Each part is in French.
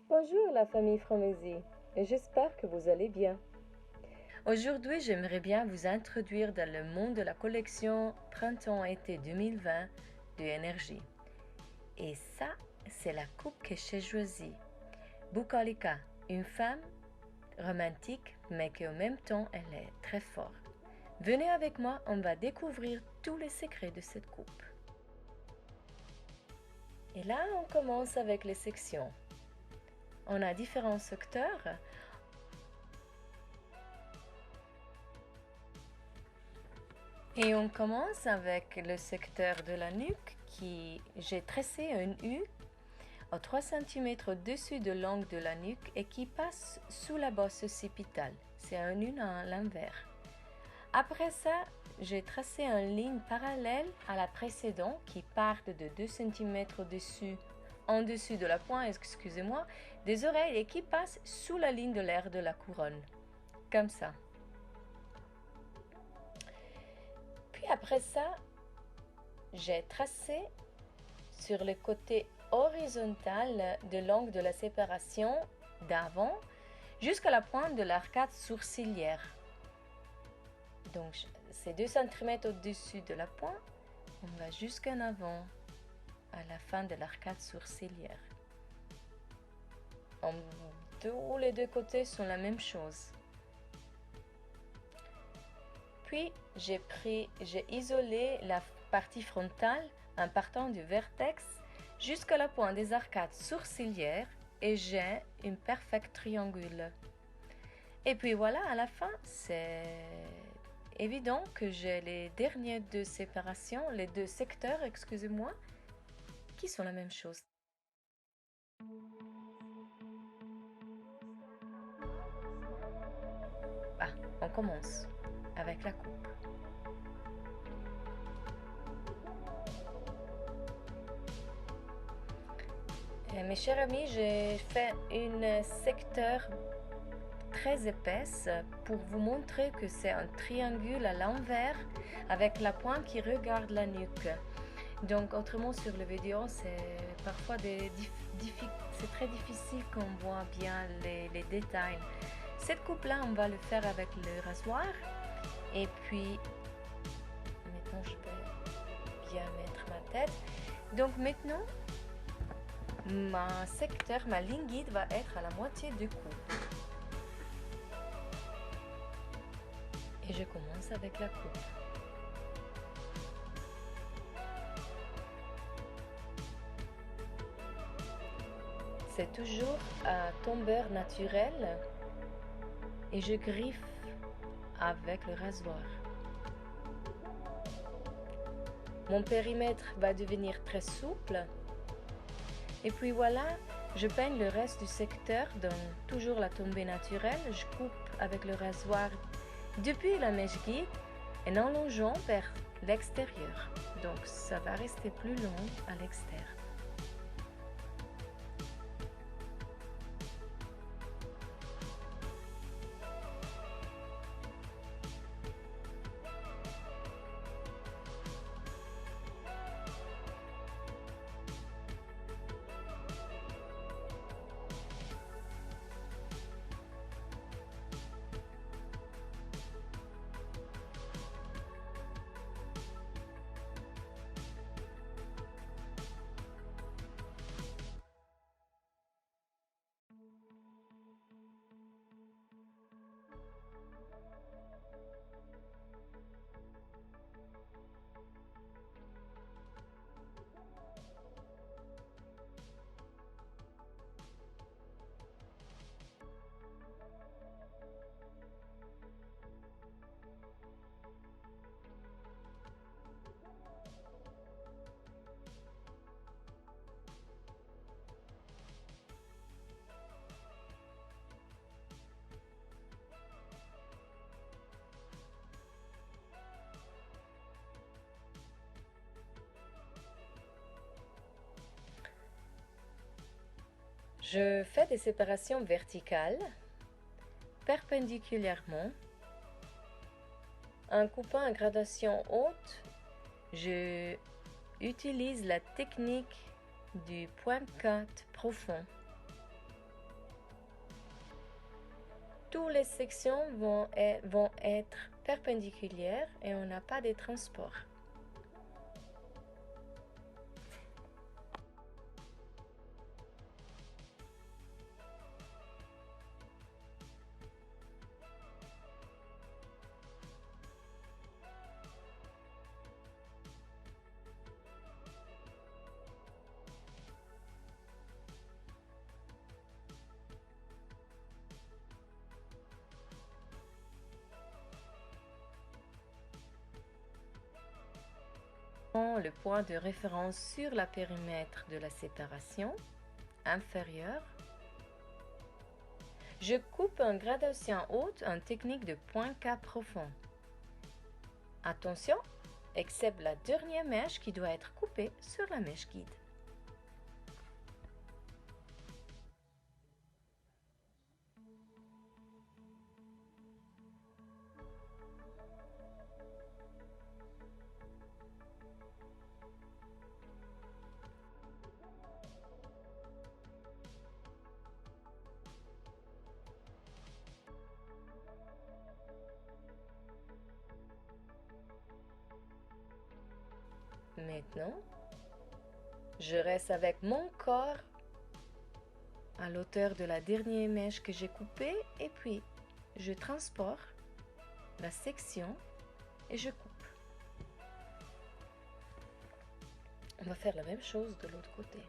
Bonjour la famille Fromésie, et j'espère que vous allez bien. Aujourd'hui, j'aimerais bien vous introduire dans le monde de la collection Printemps-été 2020 de Énergie. Et ça, c'est la coupe que j'ai choisie. Bukalika, une femme romantique, mais qui en même temps, elle est très forte. Venez avec moi, on va découvrir tous les secrets de cette coupe. Et là, on commence avec les sections. On a différents secteurs. Et on commence avec le secteur de la nuque qui j'ai tracé une U à 3 cm au-dessus de l'angle de la nuque et qui passe sous la bosse occipitale. C'est un U à l'envers. Après ça, j'ai tracé une ligne parallèle à la précédente qui part de 2 cm en dessus de la pointe, excusez-moi, des oreilles et qui passe sous la ligne de l'air de la couronne. Comme ça. Puis après ça, j'ai tracé sur le côté horizontal de l'angle de la séparation d'avant jusqu'à la pointe de l'arcade sourcilière. Donc c'est 2 cm au-dessus de la pointe, on va jusqu'en avant à la fin de l'arcade sourcilière. Tous les deux côtés sont la même chose. Puis j'ai isolé la partie frontale en partant du vertex jusqu'à la pointe des arcades sourcilières et j'ai une perfecte triangule. Et puis voilà, à la fin, c'est évident que j'ai les dernières deux séparations, les deux secteurs, excusez-moi, qui sont la même chose. On commence avec la coupe. Mes chers amis, j'ai fait un secteur très épaisse pour vous montrer que c'est un triangle à l'envers avec la pointe qui regarde la nuque. Donc autrement sur la vidéo, c'est parfois c'est très difficile qu'on voit bien les détails. Cette coupe là, on va le faire avec le rasoir et puis maintenant je vais bien mettre ma tête. Donc maintenant ma ligne guide va être à la moitié du cou. Et je commence avec la coupe. C'est toujours à tombeur naturel et je griffe avec le rasoir. Mon périmètre va devenir très souple. Et puis voilà, je peigne le reste du secteur dans toujours la tombée naturelle. Je coupe avec le rasoir depuis la mèche guide et en longeant vers l'extérieur. Donc ça va rester plus long à l'extérieur. Je fais des séparations verticales, perpendiculairement. En coupant en gradation haute, je utilise la technique du point cut profond. toutes les sections vont être perpendiculaires et on n'a pas de transport. Le point de référence sur le périmètre de la séparation inférieure. Je coupe en gradation haute en technique de point K profond. Attention, excepte la dernière mèche qui doit être coupée sur la mèche guide. Maintenant, je reste avec mon corps à l'auteur de la dernière mèche que j'ai coupée et puis je transporte la section et je coupe. On va faire la même chose de l'autre côté.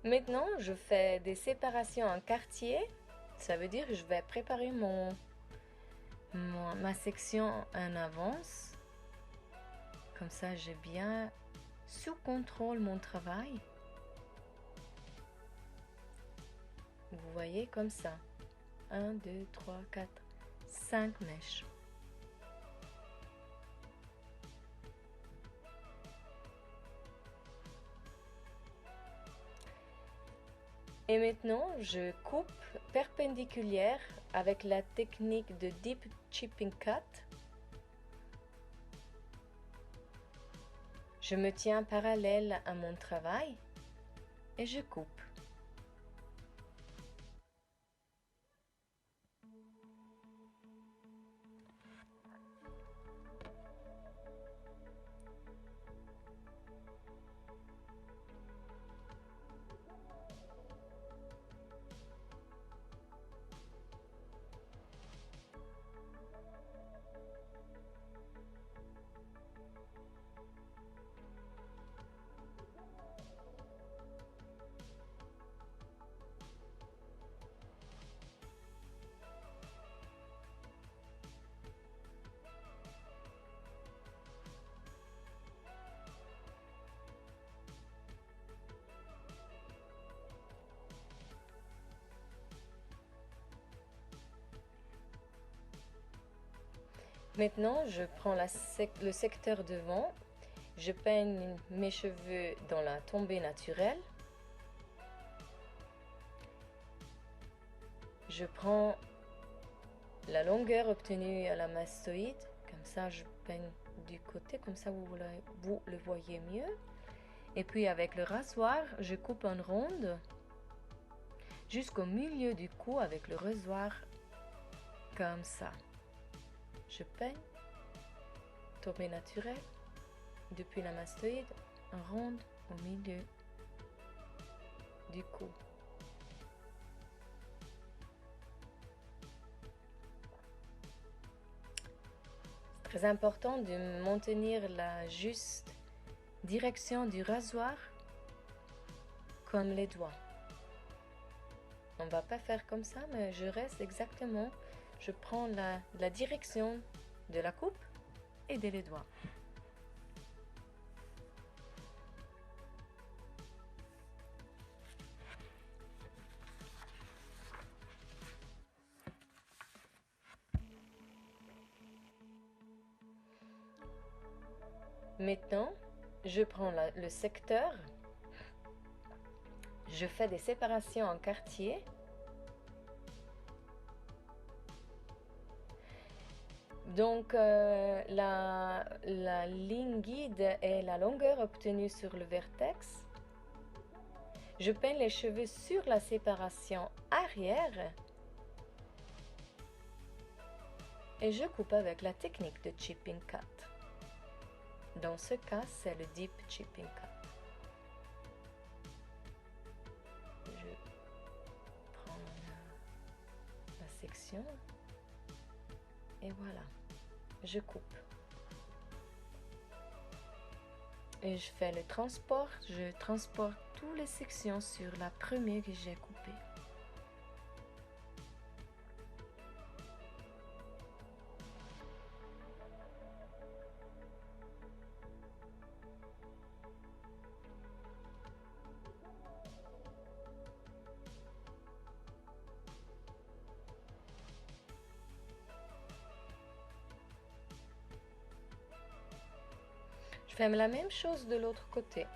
Maintenant, je fais des séparations en quartier. Ça veut dire que je vais préparer ma section en avance. Comme ça, j'ai bien sous contrôle mon travail. Vous voyez comme ça. 1, 2, 3, 4, 5 mèches. Et maintenant, je coupe perpendiculaire avec la technique de Deep Chipping Cut. Je me tiens parallèle à mon travail et je coupe. Maintenant, je prends le secteur devant, je peigne mes cheveux dans la tombée naturelle. Je prends la longueur obtenue à la mastoïde, comme ça je peigne du côté, comme ça vous le voyez mieux. Et puis avec le rasoir, je coupe en ronde jusqu'au milieu du cou avec le rasoir, comme ça. Je peigne, tombée naturelle, depuis la mastoïde, en ronde au milieu du cou. C'est très important de maintenir la juste direction du rasoir comme les doigts. On ne va pas faire comme ça, mais je reste exactement. Je prends la direction de la coupe et les doigts. Maintenant, je prends le secteur, je fais des séparations en quartier. Donc, la ligne guide est la longueur obtenue sur le vertex. Je peins les cheveux sur la séparation arrière et je coupe avec la technique de chipping cut. Dans ce cas, c'est le deep chipping cut. Je prends la section et voilà, je coupe. Et je fais le transport, je transporte toutes les sections sur la première que j'ai coupée. Je fais la même chose de l'autre côté.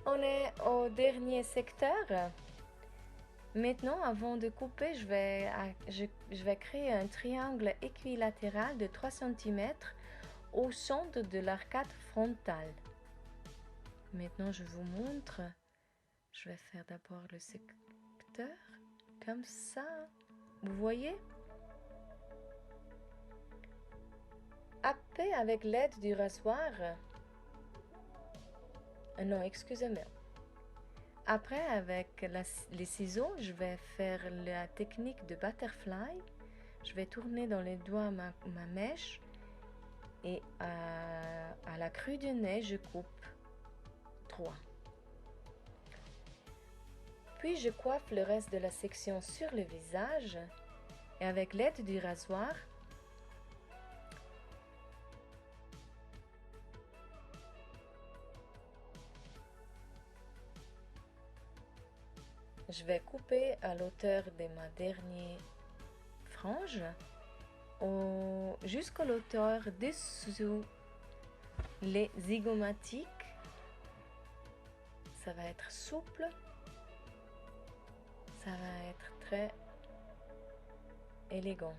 On est au dernier secteur. Maintenant, avant de couper, je vais créer un triangle équilatéral de 3 cm au centre de l'arcade frontale. Maintenant, je vous montre. Je vais faire d'abord le secteur, comme ça. Vous voyez? Happez avec l'aide du rasoir. Non, excusez-moi. Après, avec les ciseaux, je vais faire la technique de butterfly. Je vais tourner dans les doigts ma mèche et à la crue du nez, je coupe 3. Puis, je coiffe le reste de la section sur le visage et avec l'aide du rasoir, je vais couper à l'auteur de ma dernière frange jusqu'à l'auteur dessous les zygomatiques. Ça va être souple, ça va être très élégant.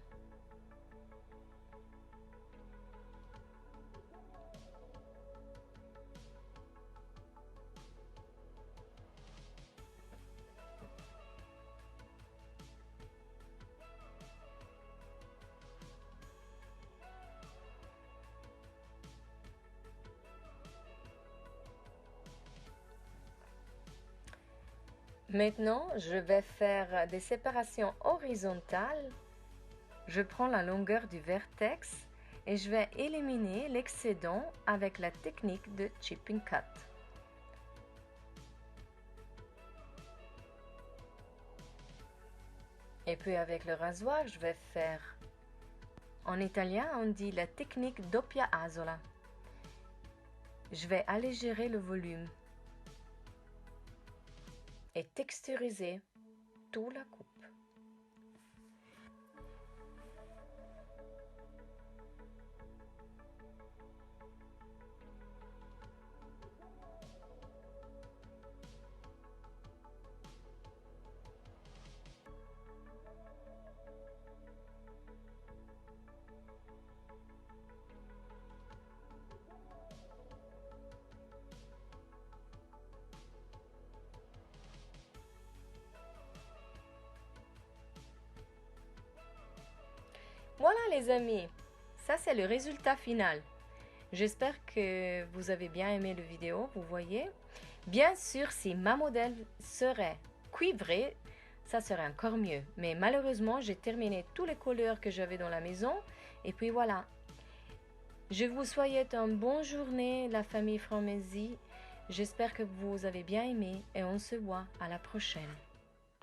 Maintenant, je vais faire des séparations horizontales. Je prends la longueur du vertex et je vais éliminer l'excédent avec la technique de chipping cut. Et puis avec le rasoir, je vais faire, en italien on dit la technique doppia asola. Je vais alléger le volume et texturiser toute la coupe. Voilà les amis, ça c'est le résultat final. J'espère que vous avez bien aimé la vidéo, vous voyez. Bien sûr, si ma modèle serait cuivrée, ça serait encore mieux. Mais malheureusement, j'ai terminé toutes les couleurs que j'avais dans la maison. Et puis voilà. Je vous souhaite une bonne journée, la famille Framesi. J'espère que vous avez bien aimé et on se voit à la prochaine.